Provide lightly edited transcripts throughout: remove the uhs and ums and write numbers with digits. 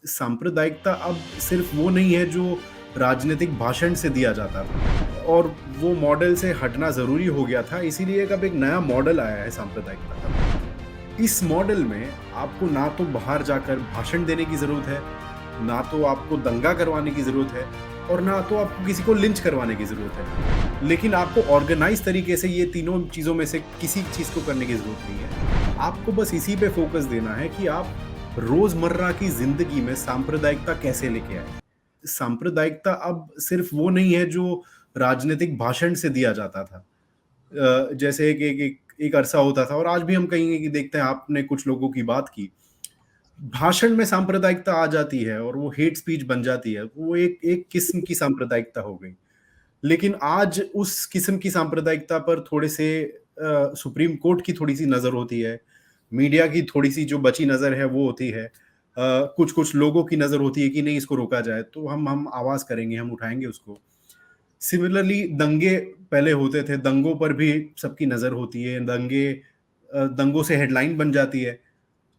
सांप्रदायिकता अब सिर्फ वो नहीं है जो राजनीतिक भाषण से दिया जाता था और वो मॉडल से हटना ज़रूरी हो गया था, इसीलिए अब एक नया मॉडल आया है सांप्रदायिकता का। इस मॉडल में आपको ना तो बाहर जाकर भाषण देने की ज़रूरत है, ना तो आपको दंगा करवाने की ज़रूरत है और ना तो आपको किसी को लिंच करवाने की ज़रूरत है। लेकिन आपको ऑर्गेनाइज़ तरीके से ये तीनों चीज़ों में से किसी चीज़ को करने की ज़रूरत नहीं है। आपको बस इसी पे फ़ोकस देना है कि आप रोज़मर्रा की ज़िंदगी में सांप्रदायिकता कैसे लेके आए। सांप्रदायिकता अब सिर्फ वो नहीं है जो राजनीतिक भाषण से दिया जाता था। जैसे एक अरसा होता था और आज भी हम कहेंगे कि देखते हैं आपने कुछ लोगों की बात की। भाषण में सांप्रदायिकता आ जाती है और वो हेट स्पीच बन जाती है। वो एक एक किस्म की सांप्रदायिकता हो गई। लेकिन आज उस किस्म की सांप्रदायिकता पर थोड़े से सुप्रीम कोर्ट की थोड़ी-सी नज़र होती है, मीडिया की थोड़ी-सी जो बची नज़र है वो होती है। कुछ-कुछ लोगों की नज़र होती है कि नहीं इसको रोका जाए, तो हम आवाज़ करेंगे, हम उठाएँगे उसको। सिमिलरली दंगे पहले होते थे, दंगों पर भी सबकी नज़र होती है, दंगों से हेडलाइन बन जाती है।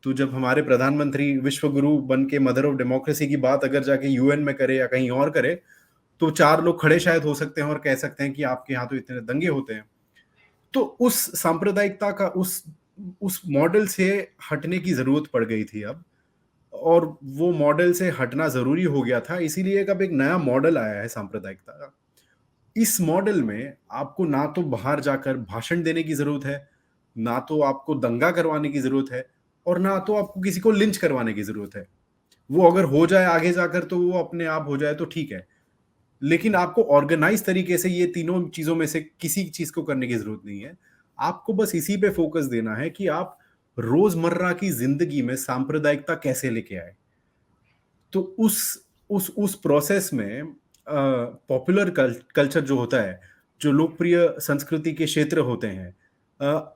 तो जब हमारे प्रधानमंत्री विश्व गुरु बन के मदर ऑफ डेमोक्रेसी की बात अगर जाके यूएन में करे या कहीं और करे, तो 4 लोग खड़े शायद हो सकते हैं और कह सकते हैं कि आपके यहाँ तो इतने दंगे होते हैं। तो उस सांप्रदायिकता का उस मॉडल से हटने की ज़रूरत पड़ गई थी अब और वो मॉडल से हटना ज़रूरी हो गया था, इसीलिए अब एक नया मॉडल आया है सांप्रदायिकता का। इस मॉडल में आपको ना तो बाहर जाकर भाषण देने की ज़रूरत है, ना तो आपको दंगा करवाने की ज़रूरत है और ना तो आपको किसी को लिंच करवाने की ज़रूरत है। वो अगर हो जाए आगे जाकर तो वो अपने आप हो जाए तो ठीक है। लेकिन आपको ऑर्गेनाइज़ तरीके से ये तीनों चीज़ों में से किसी चीज़ को करने की ज़रूरत नहीं है। आपको बस इसी पे फ़ोकस देना है कि आप रोज़मर्रा की ज़िंदगी में सांप्रदायिकता कैसे लेके आए। तो उस प्रोसेस में पॉपुलर कल्चर जो होता है, जो लोकप्रिय संस्कृति के क्षेत्र होते हैं,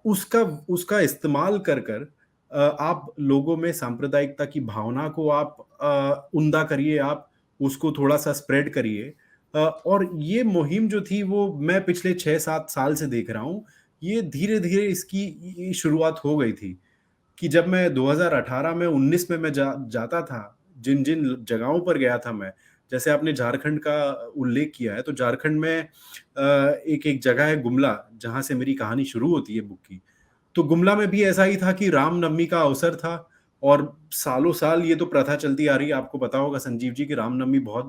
उसका उसका इस्तेमाल कर आप लोगों में सांप्रदायिकता की भावना को आप उम्दा करिए, आप उसको थोड़ा-सा स्प्रेड करिए। और ये मुहिम जो थी वो मैं पिछले 6-7 साल से देख रहा हूँ, ये धीरे-धीरे इसकी ये शुरुआत हो गई थी। कि जब मैं 2018 में 19 में मैं जाता था, जिन-जिन जगहों पर गया था मैं, जैसे आपने झारखंड का उल्लेख किया है, तो झारखंड में एक जगह है गुमला, जहाँ से मेरी कहानी शुरू होती है बुक की। तो गुमला में भी ऐसा ही था कि रामनवमी का अवसर था और सालों-साल ये तो प्रथा चलती आ रही है, आपको पता होगा संजीव जी कि रामनवमी बहुत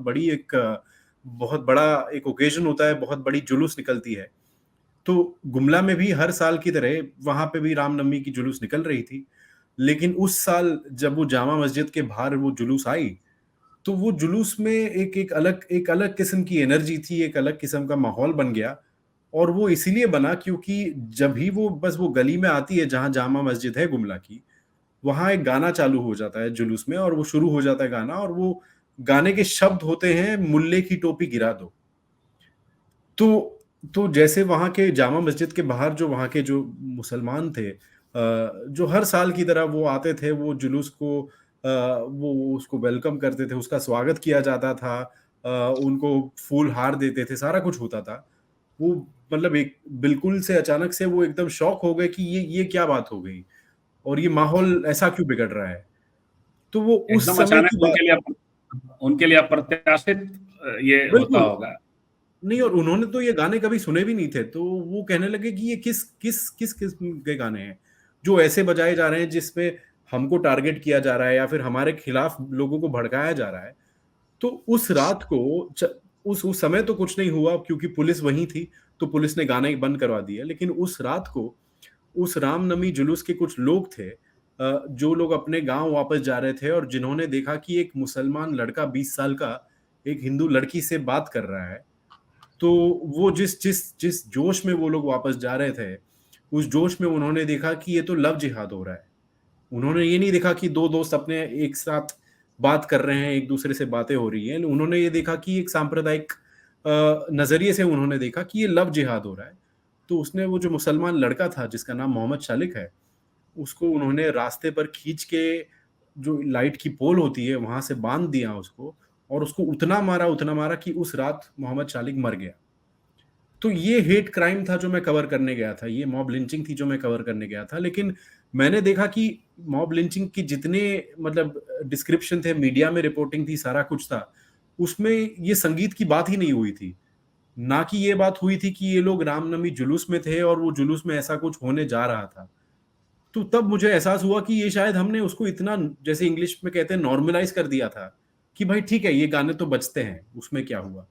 बड़ा एक ओकेज़न होता है, बहुत बड़ी जुलूस निकलती है। तो गुमला में भी हर साल की तरह वहाँ पे भी रामनवमी की जुलूस निकल रही थी। लेकिन उस साल जब वो जामा मस्जिद के बाहर वो जुलूस आई, तो वो जुलूस में एक अलग किस्म की एनर्जी थी, एक अलग किस्म का माहौल बन गया और वो इसीलिए बना क्योंकि जब भी वो गली में आती है जहाँ जामा मस्जिद है गुमला की, वहाँ एक गाना चालू हो जाता है जुलूस में और वो शुरू हो जाता है गाना और वो गाने के शब्द होते हैं, मुल्ले की टोपी गिरा दो। तो तो जैसे वहाँ के जामा मस्जिद के बाहर जो वहाँ के जो मुसलमान थे, जो हर साल की तरह वो आते थे, वो जुलूस को वो उसको वेलकम करते थे, उसका स्वागत किया जाता था, उनको फूल-हार देते थे, सारा कुछ होता था। वो मतलब एक बिल्कुल से अचानक से वो एकदम शॉक हो गए कि ये क्या बात हो गई और ये माहौल ऐसा क्यों बिगड़ रहा है? तो वो उस एकदम समय की अचानक बात उनके लिए अप्रत्याशित ये होता बिल्कुल। होगा। नहीं और उन्होंने तो ये गाने कभी सुने भी नहीं थे, तो वो कहने लगे कि ये किस किस्म के गाने हैं, जो ऐसे बजाए जा रहे हैं जिसमें हमको टारगेट किया जा रहा है या फिर हमारे खिलाफ लोगों को भड़काया जा रहा है। तो उस रात को च उस समय तो कुछ नहीं हुआ क्योंकि पुलिस वहीं थी, तो पुलिस ने गाने बंद करवा दिए। लेकिन उस रात को, उस रामनवमी जुलूस के कुछ लोग थे, जो लोग अपने गाँव वापस जा रहे थे और जिन्होंने देखा कि एक मुसलमान लड़का 20 साल का, एक हिंदू लड़की से बात कर रहा है। तो वो जिस जिस जिस जोश में वो लोग वापस जा रहे थे, उस जोश में उन्होंने देखा कि ये तो लव जिहाद हो रहा है। उन्होंने ये नहीं देखा कि 2 दोस्त अपने एक साथ बात कर रहे हैं, एक-दूसरे से बातें हो रही हैं। उन्होंने ये देखा कि एक सांप्रदायिक नज़रिए से उन्होंने देखा कि ये लव जिहाद हो रहा है। तो उसने वो जो मुसलमान लड़का था जिसका नाम मोहम्मद शालिक है, उसको उन्होंने रास्ते पर खींच के जो लाइट की पोल होती है, वहाँ से बाँध दिया उसको और उसको उतना मारा कि उस रात मोहम्मद शालिक मर गया। तो ये हेट क्राइम था जो मैं कवर करने गया था, ये मॉब लिंचिंग थी जो मैं कवर करने गया था। लेकिन मैंने देखा कि मॉब लिंचिंग की जितने मतलब डिस्क्रिप्शन थे, मीडिया में रिपोर्टिंग थी, सारा कुछ था, उसमें ये संगीत की बात ही नहीं हुई थी। ना कि ये बात हुई थी कि ये लोग रामनवमी जुलूस में थे और वो जुलूस में ऐसा कुछ होने जा रहा था। तो तब मुझे एहसास हुआ कि ये शायद हमने उसको इतना जैसे इंग्लिश में कहते हैं नॉर्मलाइज़ कर दिया था, कि भाई ठीक है ये गाने तो बजते हैं, उसमें क्या हुआ?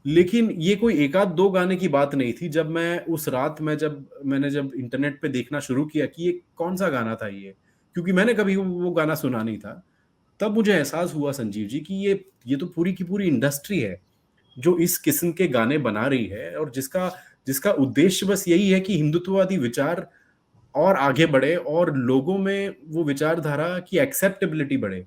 लेकिन ये कोई 1 आध 2 गाने की बात नहीं थी। जब मैं उस रात में जब इंटरनेट पे देखना शुरू किया कि ये कौन-सा गाना था ये? क्योंकि मैंने कभी वो गाना सुना नहीं था। तब मुझे एहसास हुआ संजीव जी कि ये तो पूरी की पूरी इंडस्ट्री है, जो इस किस्म के गाने बना रही है और जिसका जिसका उद्देश्य बस यही है कि हिंदुत्ववादी विचार और आगे बढ़े और लोगों में वो विचारधारा की एक्सेप्टेबिलिटी बढ़े।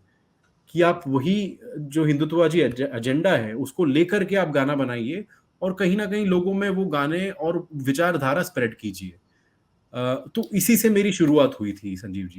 कि आप वही जो हिंदुत्ववादी एजेंडा है, उसको लेकर के आप गाना बनाइए और कहीं न कहीं लोगों में वो गाने और विचारधारा स्प्रेड कीजिए। तो इसी से मेरी शुरुआत हुई थी संजीव जी।